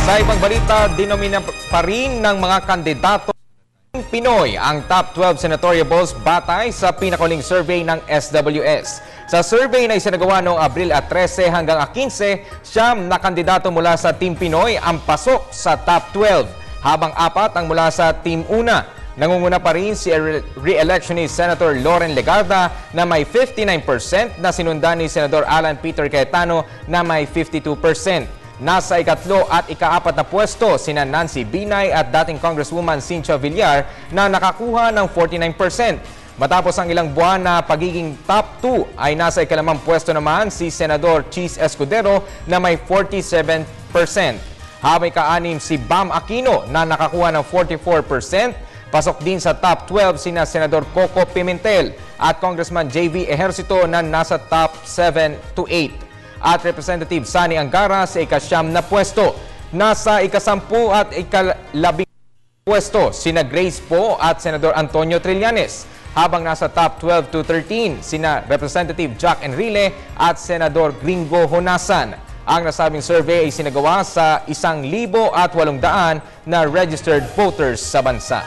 Sa ibang balita, dinomina pa rin ng mga kandidato Pinoy ang top 12 senatoriables batay sa pinakahuling survey ng SWS. Sa survey na isinagawa noong Abril 13 hanggang 15, siyam na kandidato mula sa Team Pinoy ang pasok sa top 12, habang apat ang mula sa Team Una. Nangunguna pa rin si re-electionist Senator Loren Legarda na may 59% na sinundan ni Senador Alan Peter Cayetano na may 52%. Nasa ikatlo at ikaapat na pwesto sina Nancy Binay at dating Congresswoman Cynthia Villar na nakakuha ng 49%. Matapos ang ilang buwan na pagiging top 2 ay nasa ikalimang pwesto naman si Senador Chis Escudero na may 47%. Habang ika-anim si Bam Aquino na nakakuha ng 44%. Pasok din sa top 12 sina Senador Coco Pimentel at Congressman JV Ejercito na nasa top 7 to 8. At Representative Sani Angara sa ika-9 na pwesto. Nasa ika-10 at ika-11 pwesto sina Grace Poe at Senador Antonio Trillanes. Habang nasa top 12 to 13 sina Representative Jack Enrile at Senador Gringo Honasan. Ang nasabing survey ay sinagawa sa 1,800 na registered voters sa bansa.